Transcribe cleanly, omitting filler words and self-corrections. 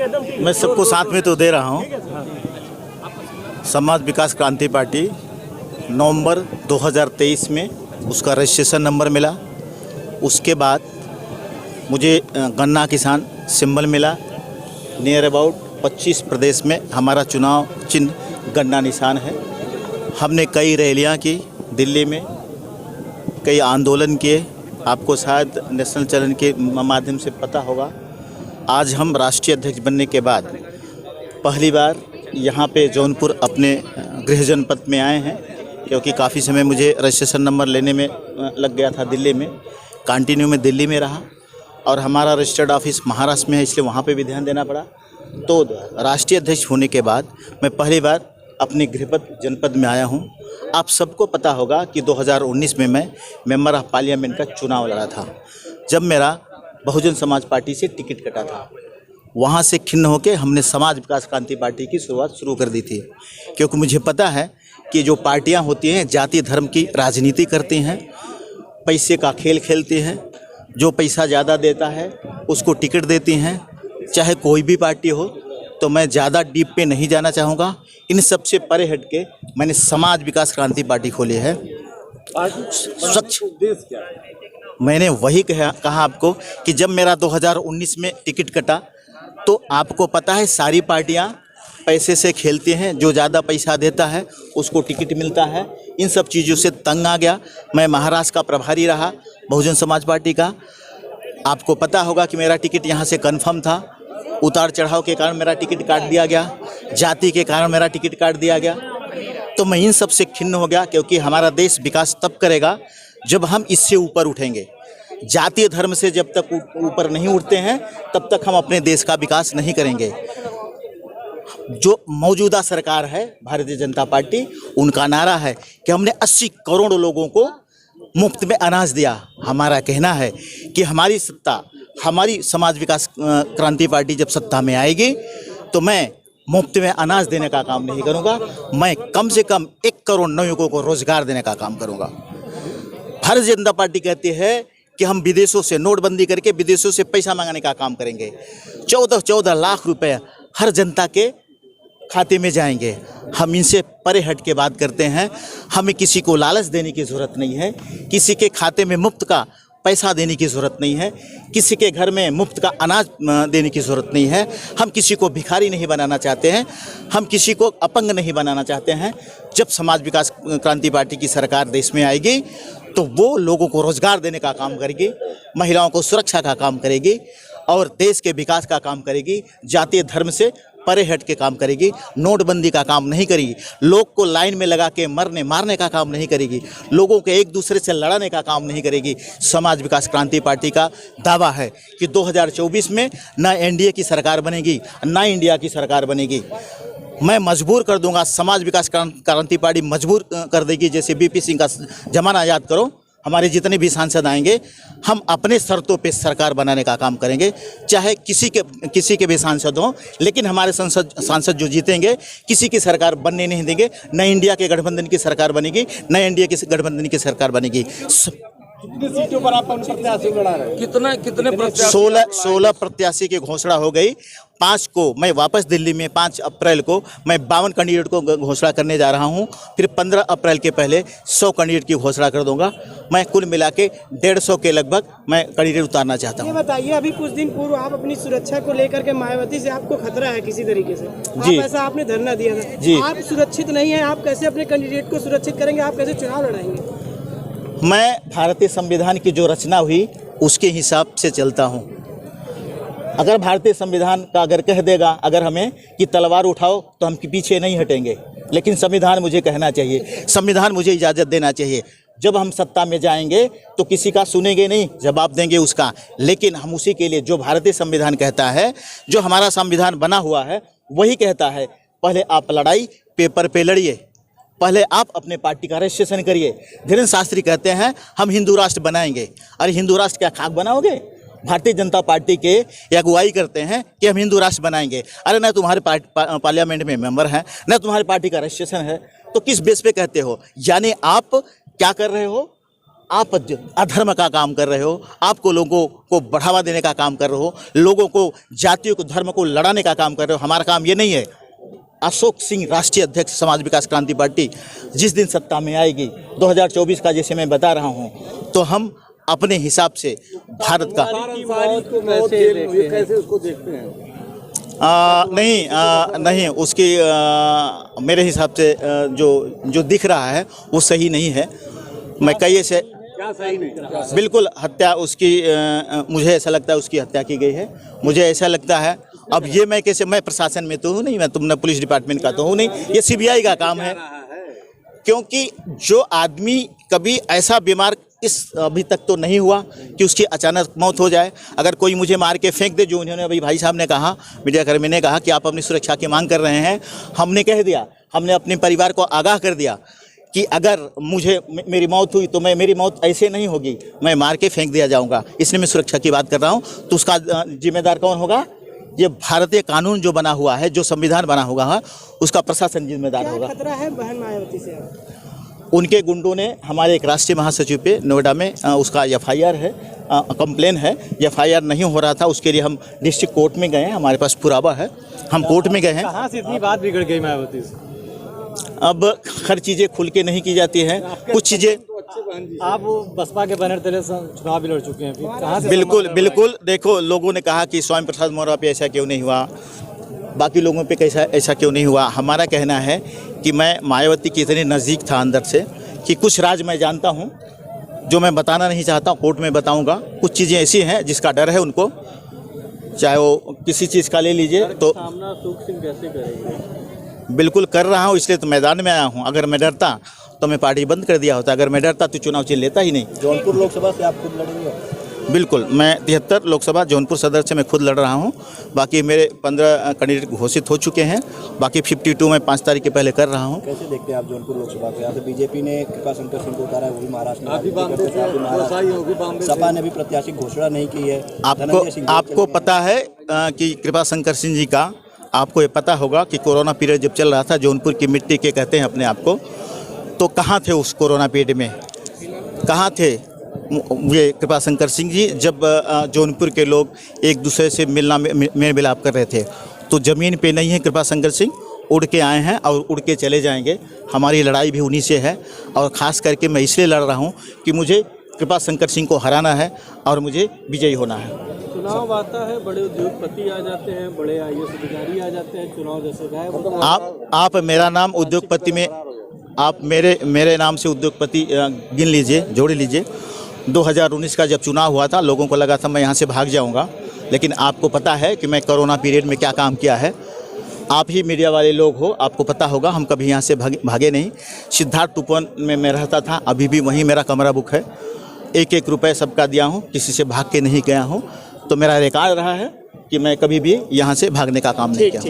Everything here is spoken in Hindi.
मैं सबको साथ में तो दे रहा हूँ। समाज विकास क्रांति पार्टी नवंबर 2023 में उसका रजिस्ट्रेशन नंबर मिला। उसके बाद मुझे गन्ना किसान सिंबल मिला। नियर अबाउट 25 प्रदेश में हमारा चुनाव चिन्ह गन्ना निशान है। हमने कई रैलियां की दिल्ली में, कई आंदोलन किए। आपको शायद नेशनल चैनल के माध्यम से पता होगा, आज हम राष्ट्रीय अध्यक्ष बनने के बाद पहली बार यहाँ पे जौनपुर अपने गृह जनपद में आए हैं, क्योंकि काफ़ी समय मुझे रजिस्ट्रेशन नंबर लेने में लग गया था। दिल्ली में कंटिन्यू में दिल्ली में रहा और हमारा रजिस्टर्ड ऑफिस महाराष्ट्र में है, इसलिए वहाँ पे भी ध्यान देना पड़ा। तो राष्ट्रीय अध्यक्ष होने के बाद मैं पहली बार अपने गृहपद जनपद में आया हूँ। आप सबको पता होगा कि 2019 में मैं मेंबर ऑफ पार्लियामेंट का चुनाव लड़ा था, जब मेरा बहुजन समाज पार्टी से टिकट कटा था। वहाँ से खिन्न होकर हमने समाज विकास क्रांति पार्टी की शुरुआत शुरू कर दी थी, क्योंकि मुझे पता है कि जो पार्टियाँ होती हैं जाति धर्म की राजनीति करती हैं, पैसे का खेल खेलती हैं। जो पैसा ज़्यादा देता है उसको टिकट देती हैं, चाहे कोई भी पार्टी हो। तो मैं ज़्यादा डीप पे नहीं जाना चाहूँगा। इन सब से परे हट के मैंने समाज विकास क्रांति पार्टी खोली है। स्वच्छ उद्देश्य क्या है? मैंने वही कहा आपको कि जब मेरा 2019 में टिकट कटा तो आपको पता है सारी पार्टियां पैसे से खेलती हैं। जो ज़्यादा पैसा देता है उसको टिकट मिलता है। इन सब चीज़ों से तंग आ गया। मैं महाराष्ट्र का प्रभारी रहा बहुजन समाज पार्टी का। आपको पता होगा कि मेरा टिकट यहाँ से कन्फर्म था। उतार चढ़ाव के कारण मेरा टिकट काट दिया गया, जाति के कारण मेरा टिकट काट दिया गया। तो मैं इन सब से खिन्न हो गया, क्योंकि हमारा देश विकास तब करेगा जब हम इससे ऊपर उठेंगे। जातीय धर्म से जब तक ऊपर नहीं उठते हैं तब तक हम अपने देश का विकास नहीं करेंगे। जो मौजूदा सरकार है भारतीय जनता पार्टी, उनका नारा है कि हमने 80 करोड़ लोगों को मुफ्त में अनाज दिया। हमारा कहना है कि हमारी सत्ता, हमारी समाज विकास क्रांति पार्टी जब सत्ता में आएगी तो मैं मुफ्त में अनाज देने का काम नहीं करूंगा। मैं कम से कम 1 करोड़ नवयुवकों को रोजगार देने का काम करूंगा। भारतीय जनता पार्टी कहती है कि हम विदेशों से नोटबंदी करके विदेशों से पैसा मंगाने का काम करेंगे। 14 लाख रुपए हर जनता के खाते में जाएंगे। हम इनसे परे हट के बात करते हैं। हमें किसी को लालच देने की ज़रूरत नहीं है, किसी के खाते में मुफ्त का पैसा देने की ज़रूरत नहीं है, किसी के घर में मुफ्त का अनाज देने की ज़रूरत नहीं है। हम किसी को भिखारी नहीं बनाना चाहते हैं, हम किसी को अपंग नहीं बनाना चाहते हैं। जब समाज विकास क्रांति पार्टी की सरकार देश में आएगी तो वो लोगों को रोज़गार देने का काम करेगी, महिलाओं को सुरक्षा का काम करेगी और देश के विकास का काम करेगी। जातीय धर्म से परे हट के काम करेगी। नोटबंदी का काम नहीं करेगी। लोग को लाइन में लगा के मारने का काम नहीं करेगी। लोगों के एक दूसरे से लड़ाने का काम नहीं करेगी। समाज विकास क्रांति पार्टी का दावा है कि 2024 में ना एनडीए की सरकार बनेगी, ना इंडिया की सरकार बनेगी। मैं मजबूर कर दूंगा, समाज विकास क्रांति पार्टी मजबूर कर देगी। जैसे बीपी सिंह का जमाना याद करो, हमारे जितने भी सांसद आएंगे हम अपने शर्तों पे सरकार बनाने का काम करेंगे, चाहे किसी के भी सांसद हों। लेकिन हमारे सांसद जो जीतेंगे किसी की सरकार बनने नहीं देंगे। न इंडिया के गठबंधन की सरकार बनेगी, न एनडीए की गठबंधन की सरकार बनेगी। कितनी सीटों पर आप प्रत्याशी लड़ा रहे हैं? कितने प्रत्याशी? 16 प्रत्याशी की घोषणा हो गई। 5 को मैं वापस दिल्ली में 5 अप्रैल को मैं 52 कैंडिडेट को घोषणा करने जा रहा हूं। फिर 15 अप्रैल के पहले 100 कैंडिडेट की घोषणा कर दूंगा। मैं कुल मिला के 150 के लगभग मैं कैंडिडेट उतारना चाहता हूं। ये बताइए, अभी कुछ दिन पूर्व आप अपनी सुरक्षा को लेकर के मायावती से आपको खतरा है किसी तरीके से, जी, आप ऐसा आपने धरना दिया था जी। आप सुरक्षित नहीं है, आप कैसे अपने कैंडिडेट को सुरक्षित करेंगे? आप कैसे चुनाव लड़ाएंगे? मैं भारतीय संविधान की जो रचना हुई उसके हिसाब से चलता हूं। अगर भारतीय संविधान का अगर कह देगा अगर हमें कि तलवार उठाओ तो हम पीछे नहीं हटेंगे, लेकिन संविधान मुझे कहना चाहिए, संविधान मुझे इजाज़त देना चाहिए। जब हम सत्ता में जाएंगे तो किसी का सुनेंगे नहीं, जवाब देंगे उसका। लेकिन हम उसी के लिए जो भारतीय संविधान कहता है, जो हमारा संविधान बना हुआ है वही कहता है, पहले आप लड़ाई पेपर पे लड़िए, पहले आप अपने पार्टी का रजिस्ट्रेशन करिए। धीरेन्द्र शास्त्री कहते हैं हम हिंदू राष्ट्र बनाएंगे। अरे हिंदू राष्ट्र क्या खाक बनाओगे? भारतीय जनता पार्टी के अगुवाई करते हैं कि हम हिंदू राष्ट्र बनाएंगे। अरे न तुम्हारे पार्लियामेंट में मेंबर हैं, न तुम्हारी पार्टी का रजिस्ट्रेशन है, तो किस बेस पे कहते हो? यानी आप क्या कर रहे हो? आप अधर्म का काम कर रहे हो, आपको लोगों को बढ़ावा देने का काम कर रहे हो, लोगों को जातियों को धर्म को लड़ाने का काम कर रहे हो। हमारा काम ये नहीं है। अशोक सिंह राष्ट्रीय अध्यक्ष समाज विकास क्रांति पार्टी जिस दिन सत्ता में आएगी 2024 का, जैसे मैं बता रहा हूँ, तो हम अपने हिसाब से भारत का कैसे उसको देखते हैं? नहीं उसकी मेरे हिसाब से जो दिख रहा है वो सही नहीं है। मैं कई से क्या सही नहीं? बिल्कुल हत्या उसकी मुझे ऐसा लगता है उसकी हत्या की गई है। मुझे ऐसा लगता है, अब ये मैं कैसे, मैं प्रशासन में तो हूँ नहीं, मैं तुमने पुलिस डिपार्टमेंट का तो हूँ नहीं, ये सीबीआई का काम है। क्योंकि जो आदमी कभी ऐसा बीमार इस अभी तक तो नहीं हुआ कि उसकी अचानक मौत हो जाए। अगर कोई मुझे मार के फेंक दे, जो उन्होंने अभी भाई साहब ने कहा, मीडिया कर्मी ने कहा कि आप अपनी सुरक्षा की मांग कर रहे हैं, हमने कह दिया, हमने अपने परिवार को आगाह कर दिया कि अगर मेरी मौत हुई तो मेरी मौत ऐसे नहीं होगी, मैं मार के फेंक दिया जाऊंगा। इसलिए मैं सुरक्षा की बात कर रहा हूं। तो उसका जिम्मेदार कौन होगा? ये भारतीय कानून जो बना हुआ है, जो संविधान बना हुआ है, उसका प्रशासन जिम्मेदार होगा। खतरा है बहन मायावती से? उनके गुंडों ने हमारे एक राष्ट्रीय महासचिव पे नोएडा में उसका एफआईआर है, कंप्लेन है। एफआईआर नहीं हो रहा था, उसके लिए हम डिस्ट्रिक्ट कोर्ट में गए हैं, हमारे पास पुरावा है, हम कोर्ट में गए हैं। कहाँ से इतनी बात बिगड़ गई मायावती से? अब हर चीज़ें खुल के नहीं की जाती हैं, कुछ चीज़ें। आप बसपा के बैनर तले चुनाव भी लड़ चुके हैं, फिर कहाँ से? बिल्कुल देखो, लोगों ने कहा कि स्वामी प्रसाद मौर्य पे ऐसा क्यों नहीं हुआ, बाकी लोगों पे कैसा ऐसा क्यों नहीं हुआ। हमारा कहना है कि मैं मायावती के इतने नज़दीक था अंदर से कि कुछ राज मैं जानता हूँ जो मैं बताना नहीं चाहता, कोर्ट में बताऊँगा। कुछ चीज़ें ऐसी हैं जिसका डर है उनको, चाहे वो किसी चीज़ का ले लीजिए। तो सामना अशोक सिंह कैसे करेंगे? बिल्कुल कर रहा हूँ, इसलिए तो मैदान में आया हूँ। अगर मैं डरता तो मैं पार्टी बंद कर दिया होता। अगर मैं डरता तो चुनाव चिन्ह लेता ही नहीं। जौनपुर लोकसभा से आप खुद लड़ेंगे? बिल्कुल, मैं 73 लोकसभा जौनपुर सदर से मैं खुद लड़ रहा हूं। बाकी मेरे 15 कैंडिडेट घोषित हो चुके हैं, बाकी 52 मैं 5 तारीख के पहले कर रहा हूं। कैसे देखते हैं आप जौनपुर लोकसभा को? यहाँ से बीजेपी ने कृपाशंकर सिंह को उतारा है, वो भी महाराष्ट्र में। सपा ने भी प्रत्याशी घोषणा नहीं की है। आपको पता है कि कृपाशंकर सिंह जी का, आपको ये पता होगा कि कोरोना पीरियड जब चल रहा था, जौनपुर की मिट्टी के कहते हैं अपने आप को, तो कहाँ थे उस कोरोना पीरियड में? कहाँ थे ये कृपाशंकर सिंह जी? जब जौनपुर के लोग एक दूसरे से मेल मिलाप कर रहे थे, तो ज़मीन पे नहीं है कृपाशंकर सिंह, उड़ के आए हैं और उड़ के चले जाएंगे। हमारी लड़ाई भी उन्हीं से है, और ख़ास करके मैं इसलिए लड़ रहा हूँ कि मुझे कृपाशंकर सिंह को हराना है और मुझे विजयी होना है। चुनाव आता है, बड़े उद्योगपति आ जाते हैं, बड़े आईएएस अधिकारी आ जाते हैं, चुनाव जैसे गायब। आप मेरा नाम उद्योगपति में, आप मेरे नाम से उद्योगपति गिन लीजिए, जोड़ लीजिए। 2019 का जब चुनाव हुआ था, लोगों को लगा था मैं यहाँ से भाग जाऊँगा, लेकिन आपको पता है कि मैं कोरोना पीरियड में क्या काम किया है। आप ही मीडिया वाले लोग हो, आपको पता होगा, हम कभी यहाँ से भागे नहीं। सिद्धार्थ टूपन में मैं रहता था, अभी भी वहीं मेरा कमरा बुक है। 1-1 रुपये सबका दिया हूँ, किसी से भाग के नहीं गया हूँ। तो मेरा रिकॉर्ड रहा है कि मैं कभी भी यहाँ से भागने का काम नहीं किया हूँ।